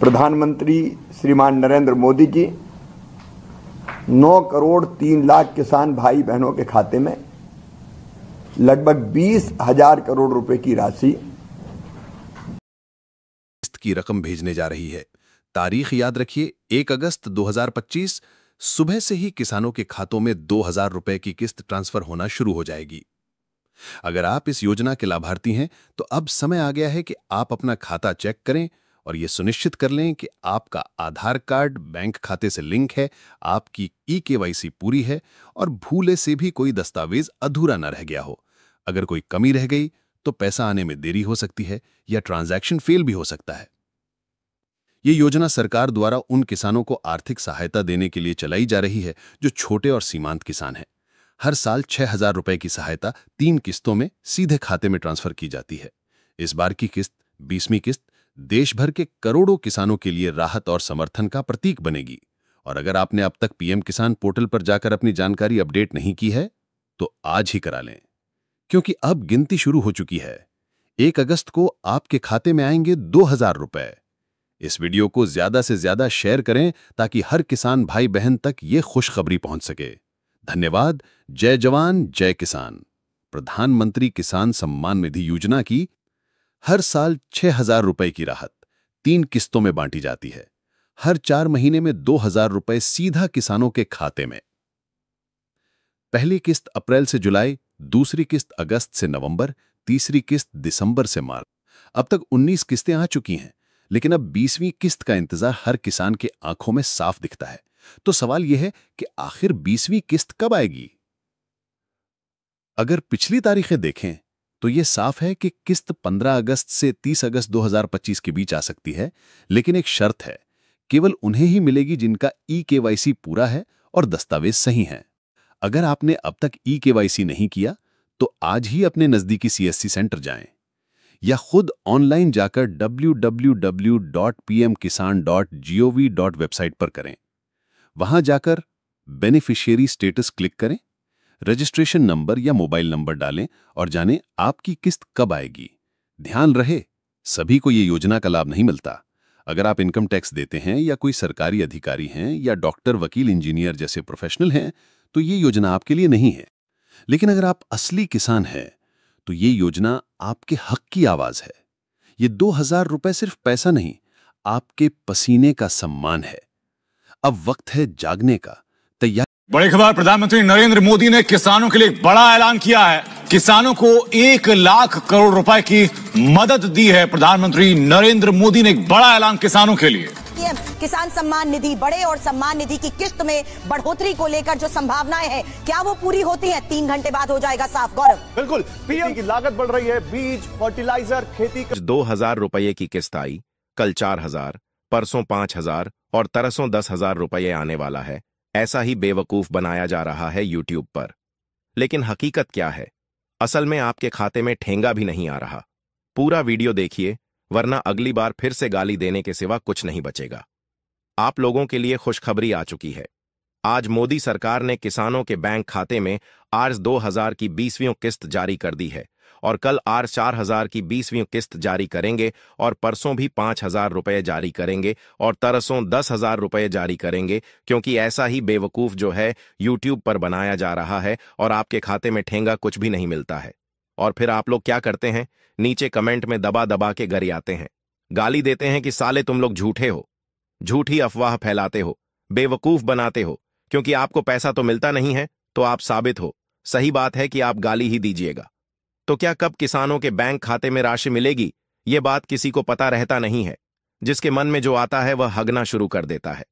प्रधानमंत्री श्रीमान नरेंद्र मोदी जी 9 करोड़ 3 लाख किसान भाई बहनों के खाते में लगभग 20,000 करोड़ रुपए की राशि की रकम भेजने जा रही है। तारीख याद रखिए, 1 अगस्त 2025 सुबह से ही किसानों के खातों में 2,000 रुपए की किस्त ट्रांसफर होना शुरू हो जाएगी। अगर आप इस योजना के लाभार्थी हैं तो अब समय आ गया है कि आप अपना खाता चेक करें और यह सुनिश्चित कर लें कि आपका आधार कार्ड बैंक खाते से लिंक है, आपकी ई-केवाईसी पूरी है और भूले से भी कोई दस्तावेज अधूरा न रह गया हो। अगर कोई कमी रह गई तो पैसा आने में देरी हो सकती है या ट्रांजैक्शन फेल भी हो सकता है। ये योजना सरकार द्वारा उन किसानों को आर्थिक सहायता देने के लिए चलाई जा रही है जो छोटे और सीमांत किसान हैं। हर साल 6,000 रुपए की सहायता 3 किस्तों में सीधे खाते में ट्रांसफर की जाती है। इस बार की किस्त 20वीं किस्त देश भर के करोड़ों किसानों के लिए राहत और समर्थन का प्रतीक बनेगी। और अगर आपने अब तक पीएम किसान पोर्टल पर जाकर अपनी जानकारी अपडेट नहीं की है तो आज ही करा लें, क्योंकि अब गिनती शुरू हो चुकी है। 1 अगस्त को आपके खाते में आएंगे 2,000 रुपए। इस वीडियो को ज्यादा से ज्यादा शेयर करें ताकि हर किसान भाई बहन तक ये खुशखबरी पहुंच सके। धन्यवाद। जय जवान जय किसान। प्रधानमंत्री किसान सम्मान निधि योजना की हर साल 6,000 रुपए की राहत 3 किस्तों में बांटी जाती है। हर 4 महीने में 2,000 रुपए सीधा किसानों के खाते में। पहली किस्त अप्रैल से जुलाई, दूसरी किस्त अगस्त से नवंबर, तीसरी किस्त दिसंबर से मार्च। अब तक 19 किस्तें आ चुकी हैं, लेकिन अब 20वीं किस्त का इंतजार हर किसान के आंखों में साफ दिखता है। तो सवाल यह है कि आखिर 20वीं किस्त कब आएगी? अगर पिछली तारीखें देखें तो यह साफ है कि किस्त 15 अगस्त से 30 अगस्त 2025 के बीच आ सकती है, लेकिन एक शर्त है, केवल उन्हें ही मिलेगी जिनका ई-केवाईसी पूरा है और दस्तावेज सही हैं। अगर आपने अब तक ई-केवाईसी नहीं किया तो आज ही अपने नजदीकी सीएससी सेंटर जाएं या खुद ऑनलाइन जाकर www.pmkisan.gov. वेबसाइट पर करें। वहां जाकर बेनिफिशियरी स्टेटस क्लिक करें, रजिस्ट्रेशन नंबर या मोबाइल नंबर डालें और जानें आपकी किस्त कब आएगी। ध्यान रहे, सभी को ये योजना का लाभ नहीं मिलता। अगर आप इनकम टैक्स देते हैं या कोई सरकारी अधिकारी हैं या डॉक्टर, वकील, इंजीनियर जैसे प्रोफेशनल हैं तो ये योजना आपके लिए नहीं है। लेकिन अगर आप असली किसान हैं तो ये योजना आपके हक की आवाज है। ये 2,000 रुपए सिर्फ पैसा नहीं, आपके पसीने का सम्मान है। अब वक्त है जागने का। तैयार। बड़ी खबर, प्रधानमंत्री नरेंद्र मोदी ने किसानों के लिए एक बड़ा ऐलान किया है। किसानों को 1 लाख करोड़ रुपए की मदद दी है। प्रधानमंत्री नरेंद्र मोदी ने एक बड़ा ऐलान किसानों के लिए। किसान सम्मान निधि, बड़े और सम्मान निधि की किस्त में बढ़ोतरी को लेकर जो संभावनाएं हैं, क्या वो पूरी होती हैं? 3 घंटे बाद हो जाएगा साफ। गौरव, बिल्कुल, पीएम की लागत बढ़ रही है। बीज, फर्टिलाइजर, खेती। 2,000 रुपए की किस्त आई, कल 4,000, परसों 5,000 और तरसों 10,000 रुपए आने वाला है। ऐसा ही बेवकूफ बनाया जा रहा है यूट्यूब पर। लेकिन हकीकत क्या है? असल में आपके खाते में ठेंगा भी नहीं आ रहा। पूरा वीडियो देखिए, वरना अगली बार फिर से गाली देने के सिवा कुछ नहीं बचेगा। आप लोगों के लिए खुशखबरी आ चुकी है। आज मोदी सरकार ने किसानों के बैंक खाते में आज 2,000 की 20वीं किस्त जारी कर दी है और कल आज 4,000 की 20वीं किस्त जारी करेंगे और परसों भी 5,000 रुपए जारी करेंगे और तरसों 10,000 रुपए जारी करेंगे, क्योंकि ऐसा ही बेवकूफ जो है यूट्यूब पर बनाया जा रहा है और आपके खाते में ठेंगा कुछ भी नहीं मिलता है। और फिर आप लोग क्या करते हैं? नीचे कमेंट में दबा दबा के गरियाते हैं, गाली देते हैं कि साले तुम लोग झूठे हो, झूठी अफवाह फैलाते हो, बेवकूफ बनाते हो। क्योंकि आपको पैसा तो मिलता नहीं है तो आप साबित हो। सही बात है कि आप गाली ही दीजिएगा। तो क्या कब किसानों के बैंक खाते में राशि मिलेगी, ये बात किसी को पता रहता नहीं है। जिसके मन में जो आता है वह हगना शुरू कर देता है।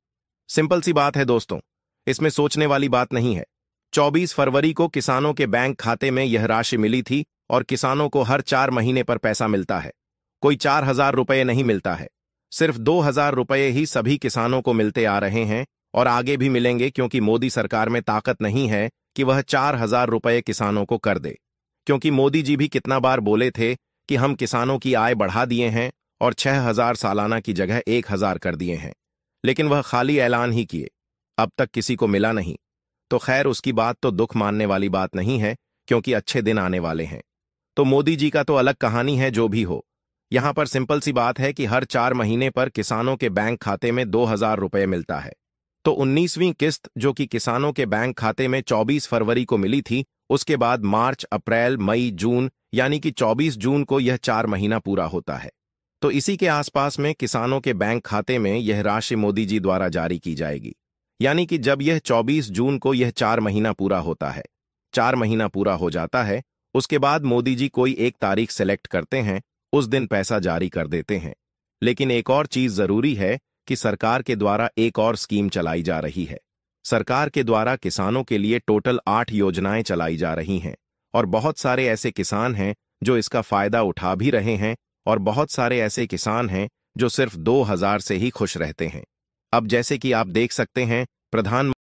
सिंपल सी बात है दोस्तों, इसमें सोचने वाली बात नहीं है। 24 फरवरी को किसानों के बैंक खाते में यह राशि मिली थी और किसानों को हर 4 महीने पर पैसा मिलता है। कोई 4,000 रुपये नहीं मिलता है, सिर्फ 2,000 रुपये ही सभी किसानों को मिलते आ रहे हैं और आगे भी मिलेंगे, क्योंकि मोदी सरकार में ताकत नहीं है कि वह 4,000 रुपये किसानों को कर दे। क्योंकि मोदी जी भी कितना बार बोले थे कि हम किसानों की आय बढ़ा दिए हैं और 6,000 सालाना की जगह 1,000 कर दिए हैं, लेकिन वह खाली ऐलान ही किए, अब तक किसी को मिला नहीं। तो खैर, उसकी बात तो दुख मानने वाली बात नहीं है, क्योंकि अच्छे दिन आने वाले हैं। तो मोदी जी का तो अलग कहानी है। जो भी हो, यहां पर सिंपल सी बात है कि हर 4 महीने पर किसानों के बैंक खाते में 2,000 रुपये मिलता है। तो 19वीं किस्त जो कि किसानों के बैंक खाते में 24 फरवरी को मिली थी, उसके बाद मार्च, अप्रैल, मई, जून यानी कि 24 जून को यह 4 महीना पूरा होता है। तो इसी के आसपास में किसानों के बैंक खाते में यह राशि मोदी जी द्वारा जारी की जाएगी। यानी कि जब यह 24 जून को यह 4 महीना पूरा होता है, 4 महीना पूरा हो जाता है, उसके बाद मोदी जी कोई एक तारीख सेलेक्ट करते हैं, उस दिन पैसा जारी कर देते हैं। लेकिन एक और चीज जरूरी है कि सरकार के द्वारा एक और स्कीम चलाई जा रही है। सरकार के द्वारा किसानों के लिए टोटल 8 योजनाएं चलाई जा रही हैं और बहुत सारे ऐसे किसान हैं जो इसका फायदा उठा भी रहे हैं और बहुत सारे ऐसे किसान हैं जो सिर्फ 2,000 से ही खुश रहते हैं। अब जैसे कि आप देख सकते हैं, प्रधानमंत्री